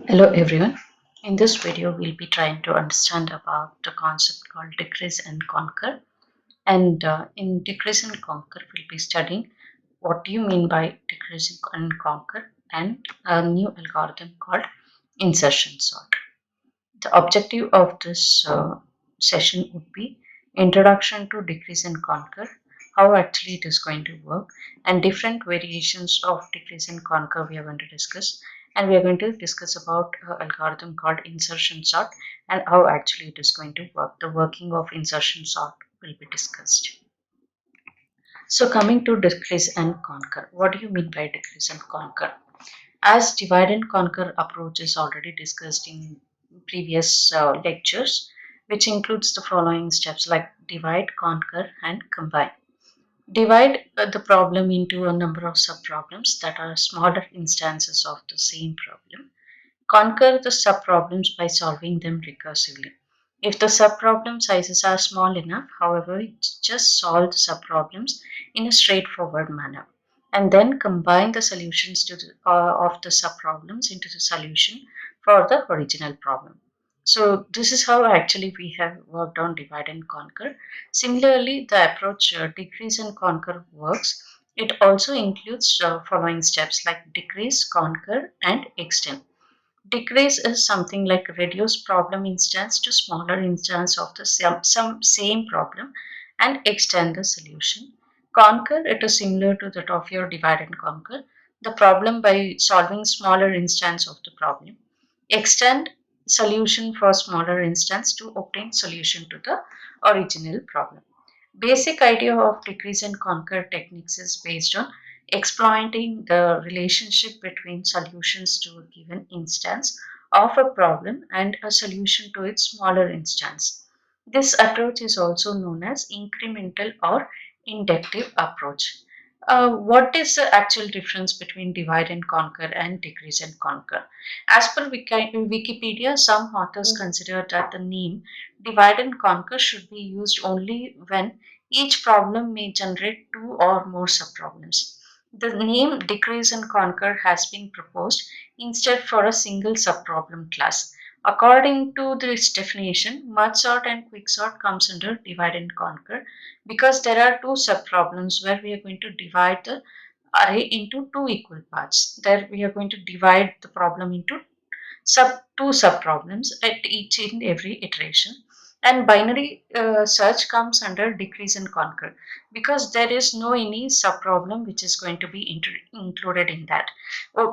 Hello everyone. In this video, we'll be trying to understand about the concept called decrease and conquer. And in decrease and conquer, we'll be studying what do you mean by decrease and conquer and a new algorithm called insertion sort. The objective of this session would be introduction to decrease and conquer, how actually it is going to work, and different variations of decrease and conquer we are going to discuss. And we are going to discuss about an algorithm called insertion sort and how actually it is going to work. The working of insertion sort will be discussed. So coming to decrease and conquer, what do you mean by decrease and conquer? As divide and conquer approach is already discussed in previous lectures, which includes the following steps like divide, conquer, and combine. Divide the problem into a number of subproblems that are smaller instances of the same problem. Conquer the subproblems by solving them recursively. If the subproblem sizes are small enough, however, just solve the subproblems in a straightforward manner and then combine the solutions of the subproblems into the solution for the original problem. So this is how actually we have worked on divide and conquer. Similarly, the approach decrease and conquer works. It also includes following steps like decrease, conquer, and extend. Decrease is something like reduce problem instance to smaller instance of the some same problem and extend the solution. Conquer, it is similar to that of your divide and conquer the problem by solving smaller instance of the problem. Extend solution for smaller instance to obtain solution to the original problem. Basic idea of decrease and conquer techniques is based on exploiting the relationship between solutions to a given instance of a problem and a solution to its smaller instance. This approach is also known as incremental or inductive approach. What is the actual difference between divide and conquer and decrease and conquer? As per Wikipedia, some authors consider that the name divide and conquer should be used only when each problem may generate two or more subproblems. The name decrease and conquer has been proposed instead for a single subproblem class. According to this definition, merge sort and quicksort comes under divide and conquer because there are two subproblems where we are going to divide the array into two equal parts. There we are going to divide the problem into two subproblems at each and every iteration. And binary search comes under decrease and conquer because there is no any subproblem which is going to be included in that.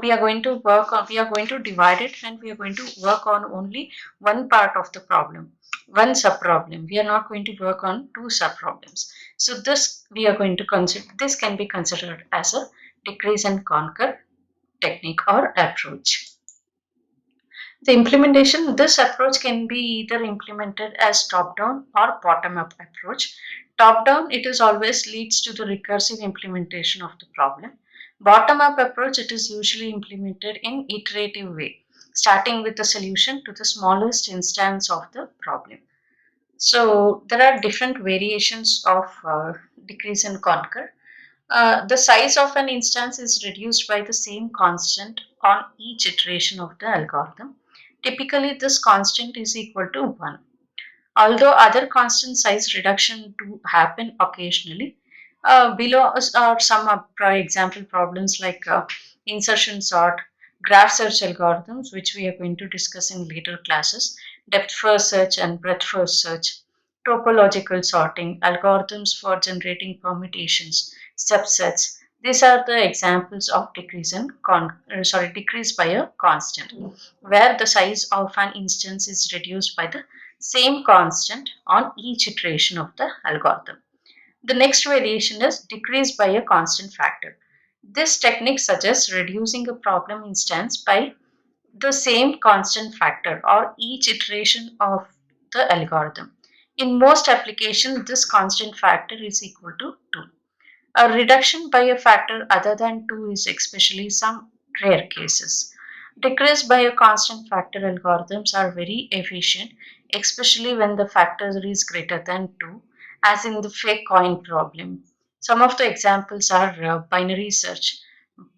We are going to we are going to divide it and we are going to work on only one part of the problem, one subproblem. We are not going to work on two subproblems. So this we are going to consider, this can be considered as a decrease and conquer technique or approach. The implementation, this approach can be either implemented as top-down or bottom-up approach. Top-down, it is always leads to the recursive implementation of the problem. Bottom-up approach, it is usually implemented in iterative way, starting with the solution to the smallest instance of the problem. So there are different variations of decrease and conquer. The size of an instance is reduced by the same constant on each iteration of the algorithm. Typically, this constant is equal to 1. Although other constant size reduction do happen occasionally, below are some example problems like insertion sort, graph search algorithms, which we are going to discuss in later classes, depth first search and breadth first search, topological sorting, algorithms for generating permutations, subsets. These are the examples of decrease by a constant, where the size of an instance is reduced by the same constant on each iteration of the algorithm. The next variation is decrease by a constant factor. This technique suggests reducing a problem instance by the same constant factor or each iteration of the algorithm. In most applications, this constant factor is equal to 2. A reduction by a factor other than 2 is especially some rare cases. Decrease by a constant factor algorithms are very efficient, especially when the factor is greater than 2, as in the fake coin problem. Some of the examples are binary search,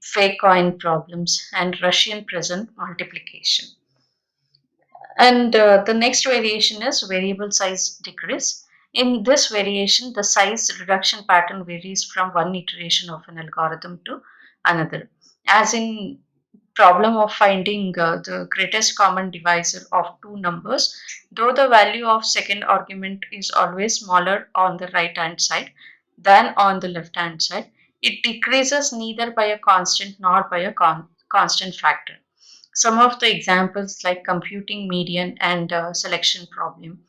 fake coin problems, and Russian present multiplication. And the next variation is variable size decrease. In this variation, the size reduction pattern varies from one iteration of an algorithm to another. As in problem of finding the greatest common divisor of two numbers, though the value of second argument is always smaller on the right hand side than on the left hand side, it decreases neither by a constant nor by a constant factor. Some of the examples like computing median and selection problem,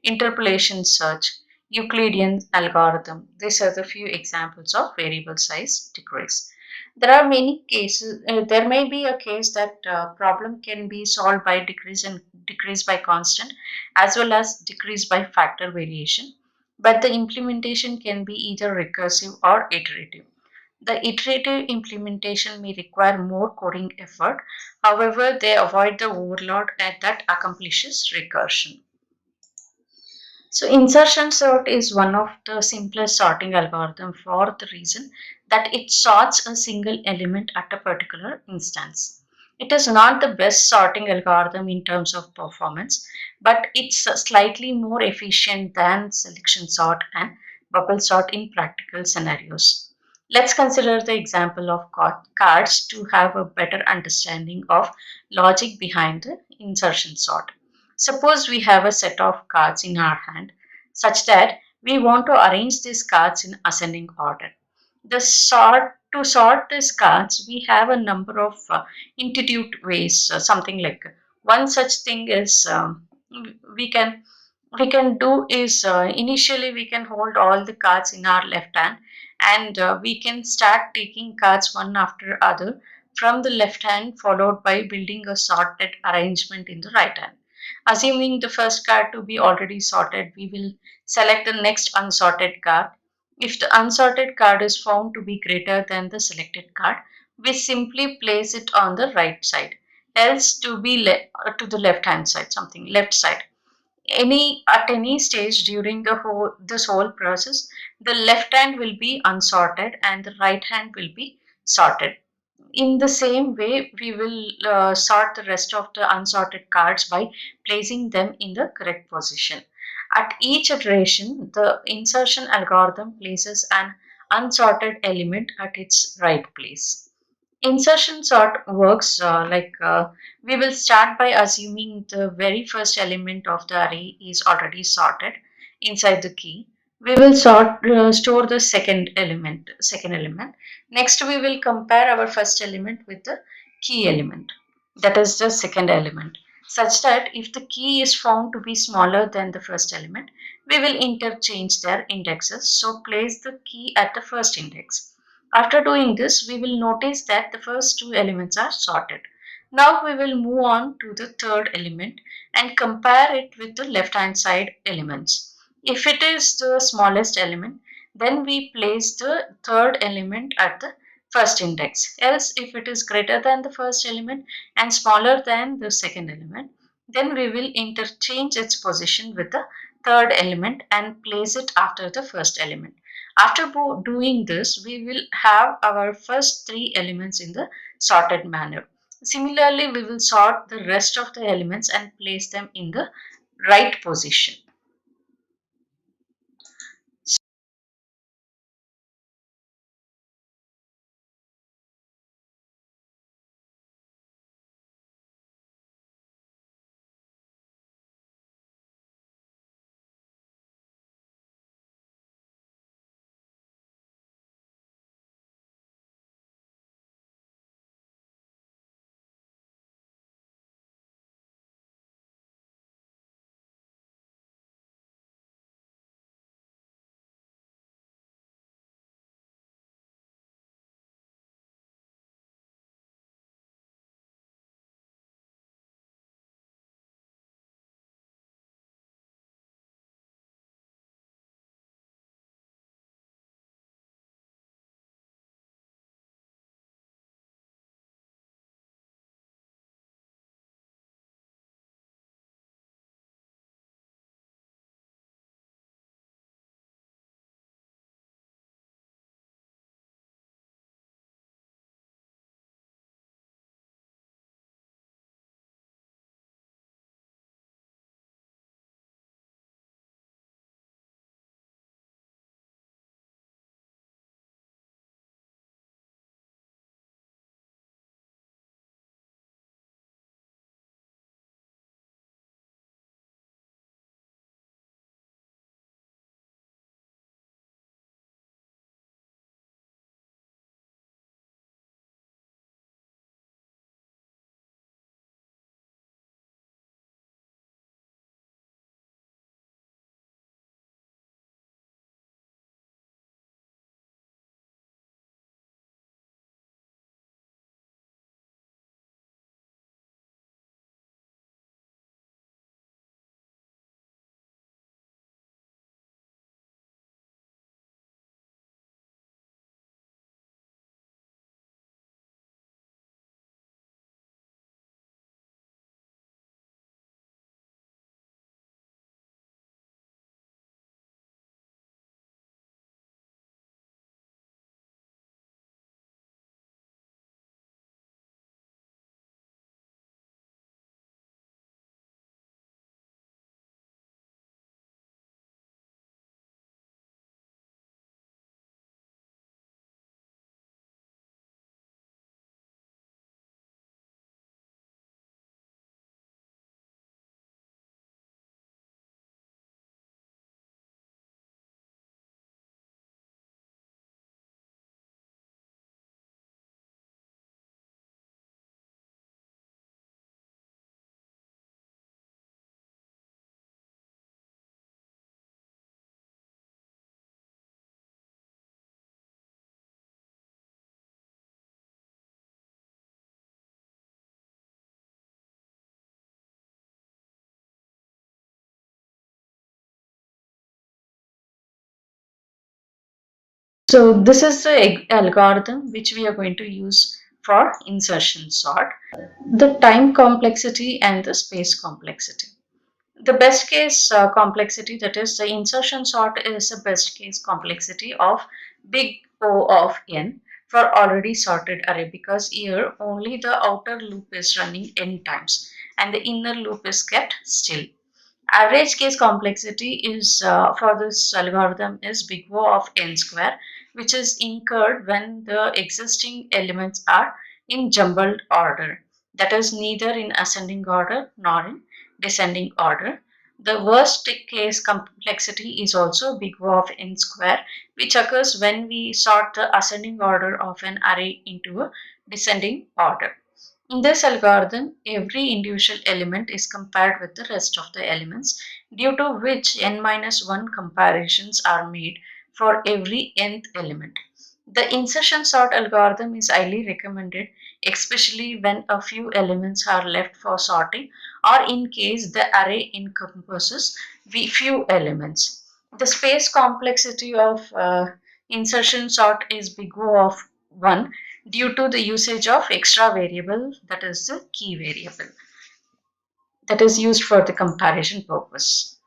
interpolation search, Euclidean algorithm. These are the few examples of variable size decrease. There are many cases. There may be a case that problem can be solved by decrease and decrease by constant, as well as decrease by factor variation. But the implementation can be either recursive or iterative. The iterative implementation may require more coding effort. However, they avoid the overload that accomplishes recursion. So insertion sort is one of the simplest sorting algorithm for the reason that it sorts a single element at a particular instance. It is not the best sorting algorithm in terms of performance, but it's slightly more efficient than selection sort and bubble sort in practical scenarios. Let's consider the example of cards to have a better understanding of logic behind the insertion sort. Suppose we have a set of cards in our hand such that we want to arrange these cards in ascending order. To sort these cards, we have a number of intuitive ways. Something like one such thing is we can we can do is initially we can hold all the cards in our left hand and we can start taking cards one after other from the left hand followed by building a sorted arrangement in the right hand. Assuming the first card to be already sorted, we will select the next unsorted card. If the unsorted card is found to be greater than the selected card, we simply place it on the right side, else to the left hand side, something left side. Any stage during this whole process, the left hand will be unsorted and the right hand will be sorted. In the same way, we will sort the rest of the unsorted cards by placing them in the correct position. At each iteration, the insertion algorithm places an unsorted element at its right place. Insertion sort works we will start by assuming the very first element of the array is already sorted inside the key. We will store the second element. Next, we will compare our first element with the key element, that is the second element, such that if the key is found to be smaller than the first element, we will interchange their indexes. So place the key at the first index. After doing this, we will notice that the first two elements are sorted. Now we will move on to the third element and compare it with the left hand side elements. If it is the smallest element, then we place the third element at the first index. Else, if it is greater than the first element and smaller than the second element, then we will interchange its position with the third element and place it after the first element. After doing this, we will have our first three elements in the sorted manner. Similarly, we will sort the rest of the elements and place them in the right position. So this is the algorithm which we are going to use for insertion sort. The time complexity and the space complexity. The best case complexity, that is the insertion sort, is the best case complexity of big O of n for already sorted array, because here only the outer loop is running n times and the inner loop is kept still. Average case complexity is for this algorithm is big O of n square, which is incurred when the existing elements are in jumbled order, that is neither in ascending order nor in descending order. The worst case complexity is also big O of n square, which occurs when we sort the ascending order of an array into a descending order. In this algorithm, every individual element is compared with the rest of the elements, due to which n minus 1 comparisons are made for every nth element. The insertion sort algorithm is highly recommended, especially when a few elements are left for sorting or in case the array encompasses few elements. The space complexity of insertion sort is big O of 1 due to the usage of extra variable, that is the key variable, that is used for the comparison purpose.